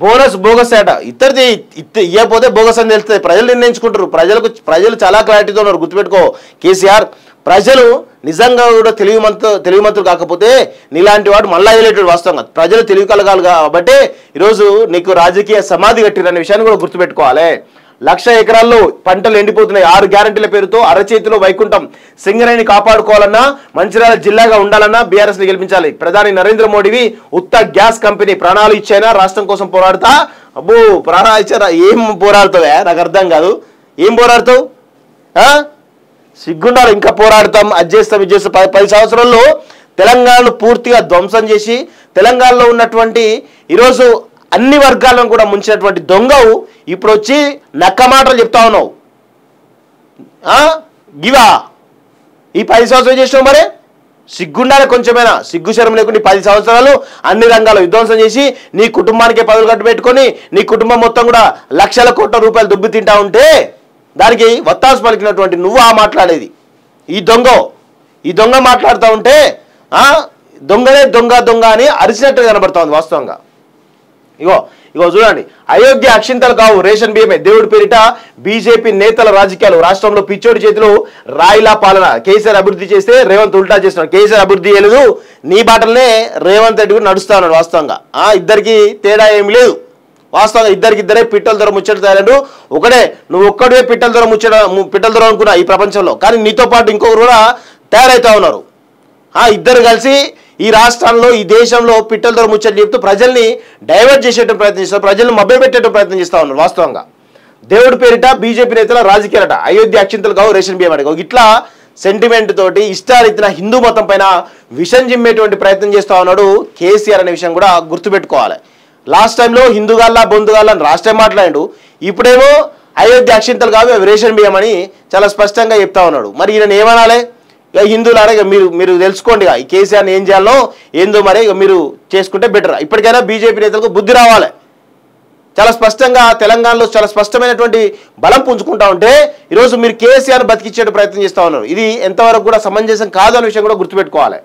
Bonus bogus అట ఇద్దరిది ఇవ్వకపోతే బోగస్ అని తెలుస్తుంది. ప్రజలు నిర్ణయించుకుంటారు. ప్రజలు చాలా క్లారిటీతో ఉన్నారు. గుర్తుపెట్టుకో కేసీఆర్, ప్రజలు నిజంగా కూడా తెలివిమంతులు కాకపోతే నీలాంటి వాడు మళ్ళా అయ్యేటటువంటి వాస్తవంగా ప్రజలు తెలివి కలగాలి. కాబట్టి ఈరోజు నీకు రాజకీయ సమాధి కట్టిరనే విషయాన్ని కూడా గుర్తుపెట్టుకోవాలి. 1,00,000 ఎకరాల్లో పంటలు ఎండిపోతున్నాయి. 6 గ్యారంటీల పేరుతో అరచేతిలో వైకుంఠం. సింగరేణిని కాపాడుకోవాలన్నా, మంచిర్యాల జిల్లాగా ఉండాలన్నా బీఆర్ఎస్ ని గెలిపించాలి. ప్రధాని నరేంద్ర మోడీవి ఉత్త గ్యాస్ కంపెనీ ప్రాణాలు ఇచ్చాయినా రాష్ట్రం కోసం పోరాడతా. అబ్బో ప్రాణాలు ఇచ్చారా? ఏం పోరాడుతావా? నాకు అర్థం కాదు. ఏం పోరాడుతావు? సిగ్గుండాలి. ఇంకా పోరాడతాం, అది చేస్తాం, ఇది చేస్తాం. 10 సంవత్సరాల్లో తెలంగాణను పూర్తిగా ధ్వంసం చేసి తెలంగాణలో ఉన్నటువంటి ఈరోజు అన్ని వర్గాలను కూడా ముంచినటువంటి దొంగవు ఇప్పుడు వచ్చి నక్క మాటలు చెప్తా ఉన్నావు. గివా ఈ 10 సంవత్సరాలు చేసినావు. మరి సిగ్గుండాలి కొంచెమైనా. సిగ్గు శరం లేకుండా 10 సంవత్సరాలు అన్ని రంగాల్లో విధ్వంసం చేసి నీ కుటుంబానికే పదవులు కట్టు పెట్టుకొని నీ కుటుంబం మొత్తం కూడా లక్షల కోట్ల రూపాయలు దుబ్బి తింటా ఉంటే దానికి వత్తాసు పలికినటువంటి నువ్వు మాట్లాడేది ఈ దొంగ మాట్లాడుతూ ఉంటే దొంగనే దొంగ దొంగ అని అరిచినట్టు కనబడతా ఉంది వాస్తవంగా. ఇగో చూడండి, అయోధ్య అక్షింతలు కావు రేషన్ బియ్యమే. దేవుడి పేరిట బీజేపీ నేతల రాజకీయాలు. రాష్ట్రంలో పిచ్చోడి చేతిలో రాయిలా పాలన. కేసీఆర్ అభివృద్ధి చేస్తే రేవంత్ ఉల్టా చేస్తున్నాడు. కేసీఆర్ అభివృద్ధి చేయలేదు, నీ బాటలనే రేవంత్ రెడ్డి కూడా నడుస్తా ఉన్నాడు. వాస్తవంగా ఇద్దరికి తేడా ఏమి లేదు. వాస్తవంగా ఇద్దరే పిట్టల దొర ముచ్చట తయారు. ఒకడే నువ్వు ఒక్కడే పిట్టల దొర అనుకున్నా ఈ ప్రపంచంలో. కానీ నీతో పాటు ఇంకొకరు కూడా తయారవుతా ఉన్నారు. ఇద్దరు కలిసి ఈ రాష్ట్రాల్లో ఈ దేశంలో పిట్టల దొర ముచ్చట్లు చెప్తూ ప్రజల్ని డైవర్ట్ చేసేట ప్రయత్నం చేస్తారు, ప్రజల్ని మభ్యపెట్టేట ప్రయత్నం చేస్తూ ఉన్నారు. వాస్తవంగా దేవుడి పేరిట బీజేపీ నేతల రాజకీయాలట. అయోధ్య అక్షింతలు కావు రేషన్ బియ్యం అట. ఇట్లా సెంటిమెంట్ తోటి ఇష్టారీతిన హిందూ మతం పైన విషం జిమ్మేటువంటి ప్రయత్నం చేస్తూ ఉన్నాడు కేసీఆర్ అనే విషయం కూడా గుర్తుపెట్టుకోవాలి. లాస్ట్ టైంలో హిందూగాళ్ళ బొందుగాళ్ళ అని లాస్ట్ టైం మాట్లాడాడు. ఇప్పుడేమో అయోధ్య అక్షింతలు కావు రేషన్ బియ్యం అని చాలా స్పష్టంగా చెప్తా ఉన్నాడు. మరి ఈయన ఏమనాలి? ఇక హిందువులారా మీరు తెలుసుకోండి, ఈ కేసీఆర్ని ఏం చేయాలో ఏందో మరి మీరు చేసుకుంటే బెటర్. ఇప్పటికైనా బీజేపీ నేతలకు బుద్ధి రావాలి. చాలా స్పష్టంగా తెలంగాణలో చాలా స్పష్టమైనటువంటి బలం పుంజుకుంటా ఉంటే ఈరోజు మీరు కేసీఆర్ బతికించే ప్రయత్నం చేస్తూ ఉన్నారు. ఇది ఎంతవరకు కూడా సమంజసం కాదు అనే విషయం కూడా గుర్తుపెట్టుకోవాలి.